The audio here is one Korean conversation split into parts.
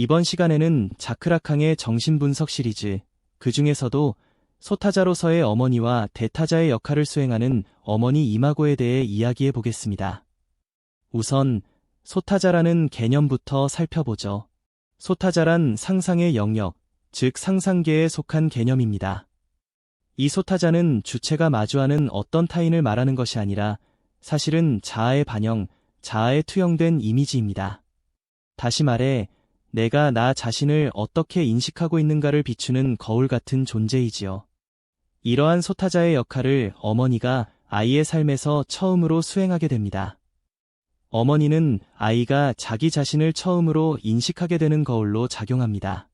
이번 시간에는 자크라캉의 정신분석 시리즈, 그 중에서도 소타자로서의 어머니와 대타자의 역할을 수행하는 어머니 이마고에 대해 이야기해 보겠습니다. 우선 소타자라는 개념부터 살펴보죠. 소타자란 상상의 영역, 즉 상상계에 속한 개념입니다. 이 소타자는 주체가 마주하는 어떤 타인을 말하는 것이 아니라 사실은 자아의 반영, 자아에 투영된 이미지입니다. 다시 말해, 내가 나 자신을 어떻게 인식하고 있는가를 비추는 거울 같은 존재이지요. 이러한 소타자의 역할을 어머니가 아이의 삶에서 처음으로 수행하게 됩니다. 어머니는 아이가 자기 자신을 처음으로 인식하게 되는 거울로 작용합니다.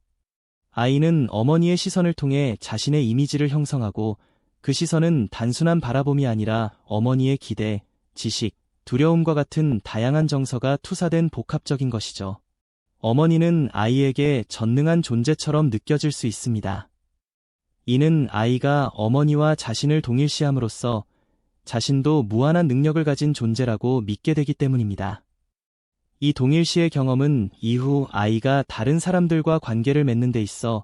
아이는 어머니의 시선을 통해 자신의 이미지를 형성하고, 그 시선은 단순한 바라봄이 아니라 어머니의 기대, 지식, 두려움과 같은 다양한 정서가 투사된 복합적인 것이죠. 어머니는 아이에게 전능한 존재처럼 느껴질 수 있습니다. 이는 아이가 어머니와 자신을 동일시함으로써 자신도 무한한 능력을 가진 존재라고 믿게 되기 때문입니다. 이 동일시의 경험은 이후 아이가 다른 사람들과 관계를 맺는 데 있어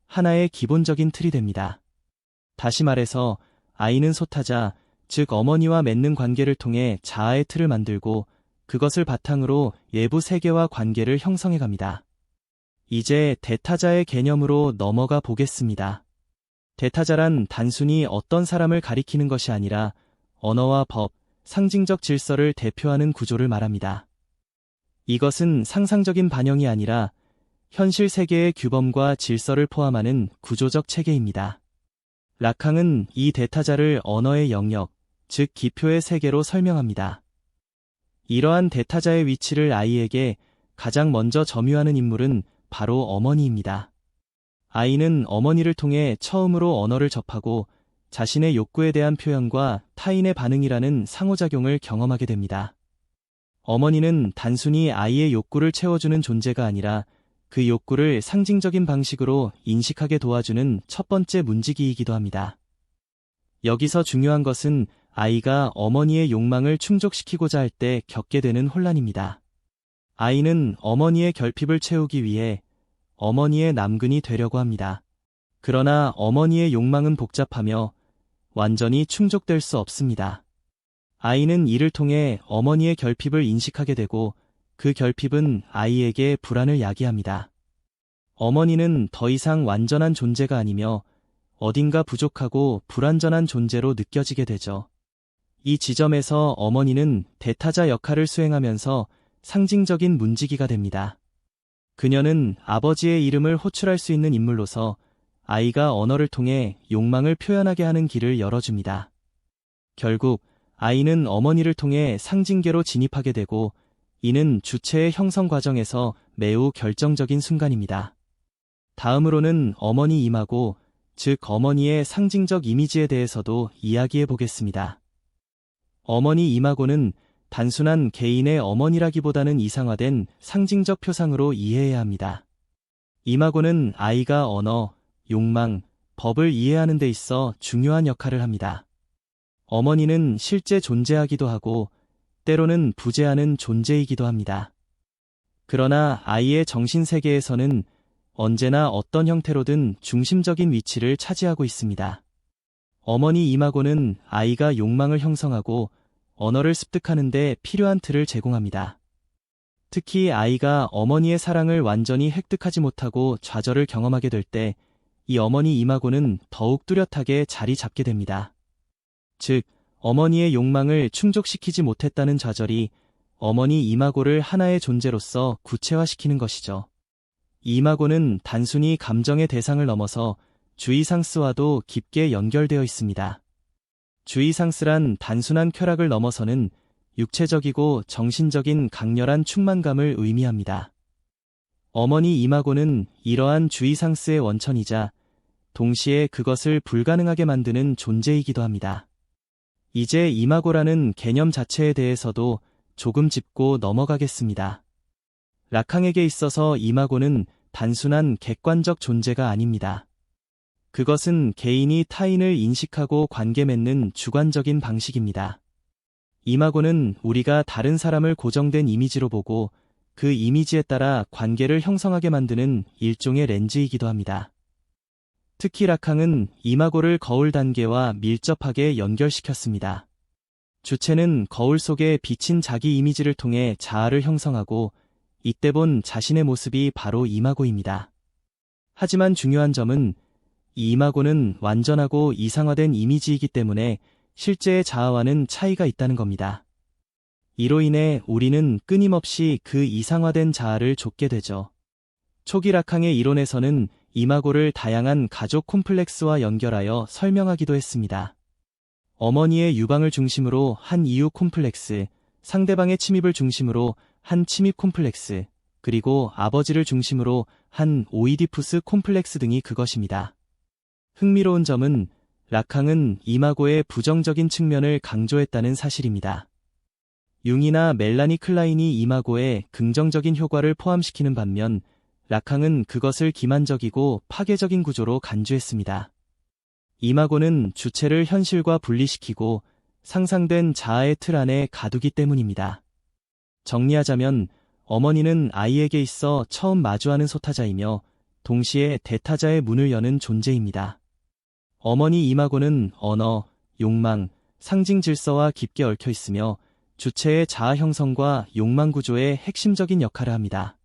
하나의 기본적인 틀이 됩니다. 다시 말해서 아이는 소타자, 즉 어머니와 맺는 관계를 통해 자아의 틀을 만들고 그것을 바탕으로 외부 세계와 관계를 형성해갑니다. 이제 대타자의 개념으로 넘어가 보겠습니다. 대타자란 단순히 어떤 사람을 가리키는 것이 아니라 언어와 법, 상징적 질서를 대표하는 구조를 말합니다. 이것은 상상적인 반영이 아니라 현실 세계의 규범과 질서를 포함하는 구조적 체계입니다. 라캉은 이 대타자를 언어의 영역, 즉 기표의 세계로 설명합니다. 이러한 대타자의 위치를 아이에게 가장 먼저 점유하는 인물은 바로 어머니입니다. 아이는 어머니를 통해 처음으로 언어를 접하고 자신의 욕구에 대한 표현과 타인의 반응이라는 상호작용을 경험하게 됩니다. 어머니는 단순히 아이의 욕구를 채워주는 존재가 아니라 그 욕구를 상징적인 방식으로 인식하게 도와주는 첫 번째 문지기이기도 합니다. 여기서 중요한 것은 아이가 어머니의 욕망을 충족시키고자 할 때 겪게 되는 혼란입니다. 아이는 어머니의 결핍을 채우기 위해 어머니의 남근이 되려고 합니다. 그러나 어머니의 욕망은 복잡하며 완전히 충족될 수 없습니다. 아이는 이를 통해 어머니의 결핍을 인식하게 되고, 그 결핍은 아이에게 불안을 야기합니다. 어머니는 더 이상 완전한 존재가 아니며 어딘가 부족하고 불완전한 존재로 느껴지게 되죠. 이 지점에서 어머니는 대타자 역할을 수행하면서 상징적인 문지기가 됩니다. 그녀는 아버지의 이름을 호출할 수 있는 인물로서 아이가 언어를 통해 욕망을 표현하게 하는 길을 열어줍니다. 결국 아이는 어머니를 통해 상징계로 진입하게 되고, 이는 주체의 형성 과정에서 매우 결정적인 순간입니다. 다음으로는 어머니 이마고, 즉 어머니의 상징적 이미지에 대해서도 이야기해 보겠습니다. 어머니 이마고는 단순한 개인의 어머니라기보다는 이상화된 상징적 표상으로 이해해야 합니다. 이마고는 아이가 언어, 욕망, 법을 이해하는 데 있어 중요한 역할을 합니다. 어머니는 실제 존재하기도 하고 때로는 부재하는 존재이기도 합니다. 그러나 아이의 정신세계에서는 언제나 어떤 형태로든 중심적인 위치를 차지하고 있습니다. 어머니 이마고는 아이가 욕망을 형성하고 언어를 습득하는 데 필요한 틀을 제공합니다. 특히 아이가 어머니의 사랑을 완전히 획득하지 못하고 좌절을 경험하게 될 때 이 어머니 이마고는 더욱 뚜렷하게 자리 잡게 됩니다. 즉, 어머니의 욕망을 충족시키지 못했다는 좌절이 어머니 이마고를 하나의 존재로서 구체화시키는 것이죠. 이마고는 단순히 감정의 대상을 넘어서 주의상스와도 깊게 연결되어 있습니다. 주의상스란 단순한 쾌락을 넘어서는 육체적이고 정신적인 강렬한 충만감을 의미합니다. 어머니 이마고는 이러한 주의상스의 원천이자 동시에 그것을 불가능하게 만드는 존재이기도 합니다. 이제 이마고라는 개념 자체에 대해서도 조금 짚고 넘어가겠습니다. 라캉에게 있어서 이마고는 단순한 객관적 존재가 아닙니다. 그것은 개인이 타인을 인식하고 관계 맺는 주관적인 방식입니다. 이마고는 우리가 다른 사람을 고정된 이미지로 보고 그 이미지에 따라 관계를 형성하게 만드는 일종의 렌즈이기도 합니다. 특히 락항은 이마고를 거울 단계와 밀접하게 연결시켰습니다. 주체는 거울 속에 비친 자기 이미지를 통해 자아를 형성하고 이때 본 자신의 모습이 바로 이마고입니다. 하지만 중요한 점은 이 이마고는 완전하고 이상화된 이미지이기 때문에 실제의 자아와는 차이가 있다는 겁니다. 이로 인해 우리는 끊임없이 그 이상화된 자아를 좇게 되죠. 초기 락항의 이론에서는 이마고를 다양한 가족 콤플렉스와 연결하여 설명하기도 했습니다. 어머니의 유방을 중심으로 한 이유 콤플렉스, 상대방의 침입을 중심으로 한 침입 콤플렉스, 그리고 아버지를 중심으로 한 오이디푸스 콤플렉스 등이 그것입니다. 흥미로운 점은 락항은 이마고의 부정적인 측면을 강조했다는 사실입니다. 융이나 멜라니 클라인이 이마고의 긍정적인 효과를 포함시키는 반면 락항은 그것을 기만적이고 파괴적인 구조로 간주했습니다. 이마고는 주체를 현실과 분리시키고 상상된 자아의 틀 안에 가두기 때문입니다. 정리하자면 어머니는 아이에게 있어 처음 마주하는 소타자이며 동시에 대타자의 문을 여는 존재입니다. 어머니 이마고는 언어, 욕망, 상징 질서와 깊게 얽혀 있으며 주체의 자아 형성과 욕망 구조의 핵심적인 역할을 합니다.